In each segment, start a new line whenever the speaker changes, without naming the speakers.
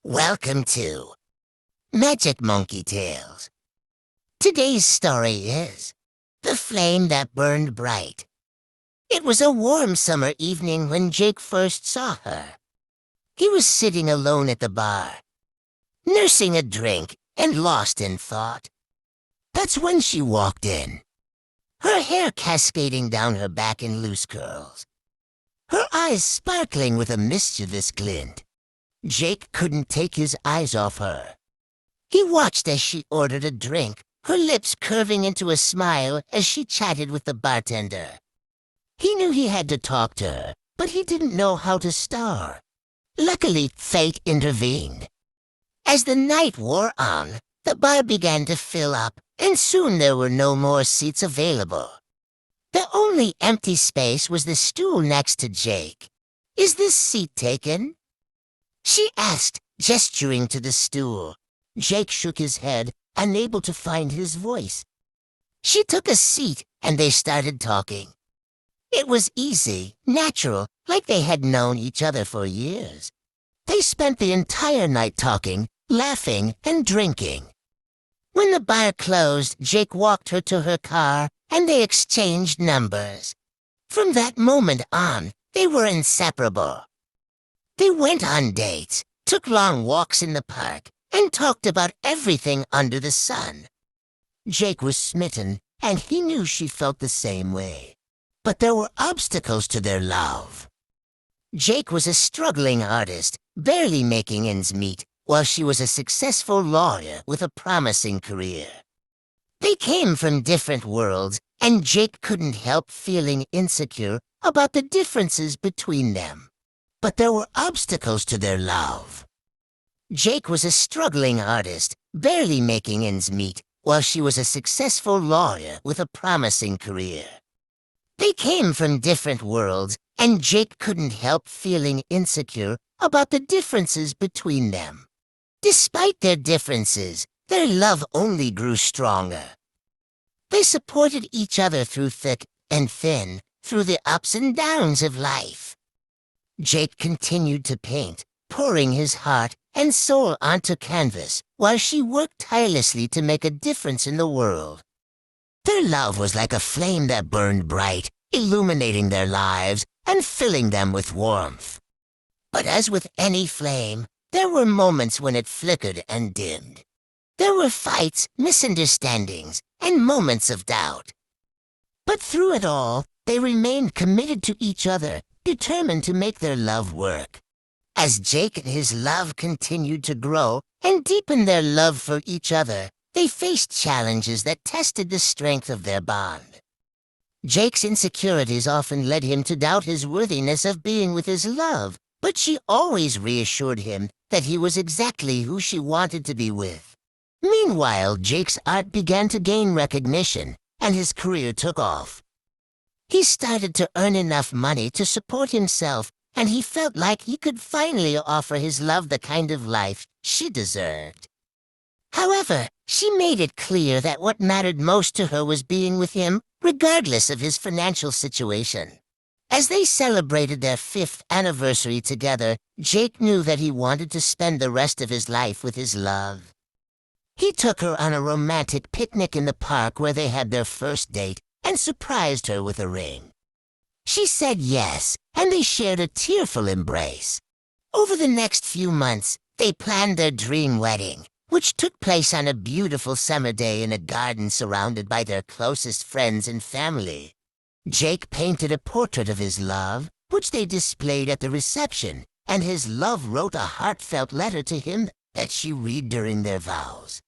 Welcome to Magic Monkey Tales. Today's story is The Flame That Burned Bright. It was a warm summer evening when Jake first saw her. He was sitting alone at the bar, nursing a drink and lost in thought. That's when she walked in, her hair cascading down her back in loose curls, her eyes sparkling with a mischievous glint. Jake couldn't take his eyes off her. He watched as she ordered a drink, her lips curving into a smile as she chatted with the bartender. He knew he had to talk to her, but he didn't know how to start. Luckily, fate intervened. As the night wore on, the bar began to fill up, and soon there were no more seats available. The only empty space was the stool next to Jake. "Is this seat taken?" she asked, gesturing to the stool. Jake shook his head, unable to find his voice. She took a seat, and they started talking. It was easy, natural, like they had known each other for years. They spent the entire night talking, laughing, and drinking. When the bar closed, Jake walked her to her car, and they exchanged numbers. From that moment on, they were inseparable. They went on dates, took long walks in the park, and talked about everything under the sun. Jake was smitten, and he knew she felt the same way. But there were obstacles to their love. Jake was a struggling artist, barely making ends meet, while she was a successful lawyer with a promising career. They came from different worlds, and Jake couldn't help feeling insecure about the differences between them. But there were obstacles to their love. Jake was a struggling artist, barely making ends meet, while she was a successful lawyer with a promising career. They came from different worlds, and Jake couldn't help feeling insecure about the differences between them. Despite their differences, their love only grew stronger. They supported each other through thick and thin, through the ups and downs of life. Jake continued to paint, pouring his heart and soul onto canvas, while she worked tirelessly to make a difference in the world. Their love was like a flame that burned bright, illuminating their lives and filling them with warmth. But as with any flame, there were moments when it flickered and dimmed. There were fights, misunderstandings, and moments of doubt. But through it all, they remained committed to each other, determined to make their love work. As Jake and his love continued to grow and deepen their love for each other, they faced challenges that tested the strength of their bond. Jake's insecurities often led him to doubt his worthiness of being with his love, but she always reassured him that he was exactly who she wanted to be with. Meanwhile, Jake's art began to gain recognition, and his career took off. He started to earn enough money to support himself, and he felt like he could finally offer his love the kind of life she deserved. However, she made it clear that what mattered most to her was being with him, regardless of his financial situation. As they celebrated their 5th anniversary together, Jake knew that he wanted to spend the rest of his life with his love. He took her on a romantic picnic in the park where they had their first date, and surprised her with a ring. She said yes, and they shared a tearful embrace. Over the next few months, they planned their dream wedding, which took place on a beautiful summer day in a garden surrounded by their closest friends and family. Jake painted a portrait of his love, which they displayed at the reception, and his love wrote a heartfelt letter to him that she read during their vows.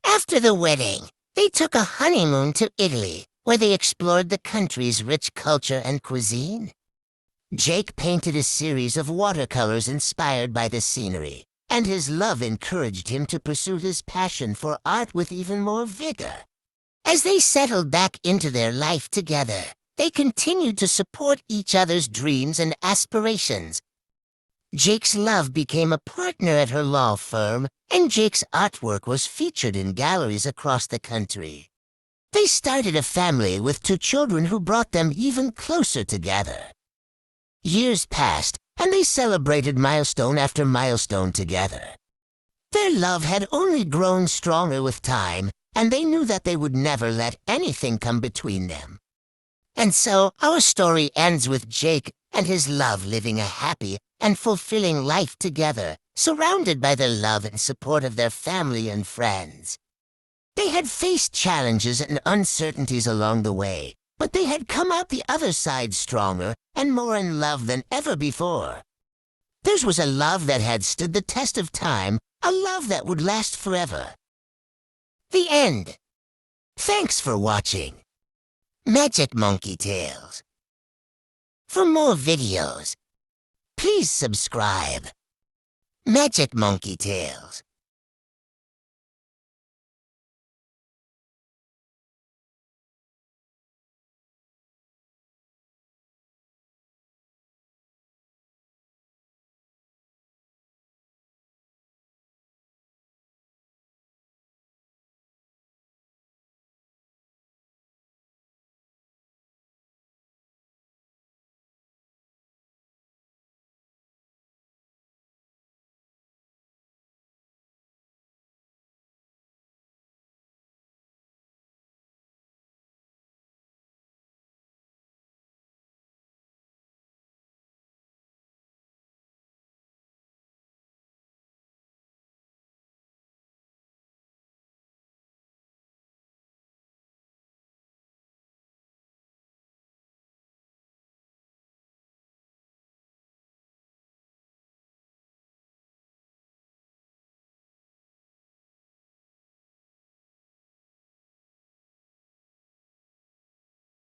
After the wedding, they took a honeymoon to Italy, where they explored the country's rich culture and cuisine. Jake painted a series of watercolors inspired by the scenery, and his love encouraged him to pursue his passion for art with even more vigor. As they settled back into their life together, they continued to support each other's dreams and aspirations. Jake's love became a partner at her law firm, and Jake's artwork was featured in galleries across the country. They started a family with 2 children who brought them even closer together. Years passed, and they celebrated milestone after milestone together. Their love had only grown stronger with time, and they knew that they would never let anything come between them. And so our story ends with Jake and his love living a happy and fulfilling life together, surrounded by the love and support of their family and friends. They had faced challenges and uncertainties along the way, but they had come out the other side stronger and more in love than ever before. Theirs was a love that had stood the test of time, a love that would last forever. The end. Thanks for watching. Magic Monkey Tales. For more videos, please subscribe. Magic Monkey Tales.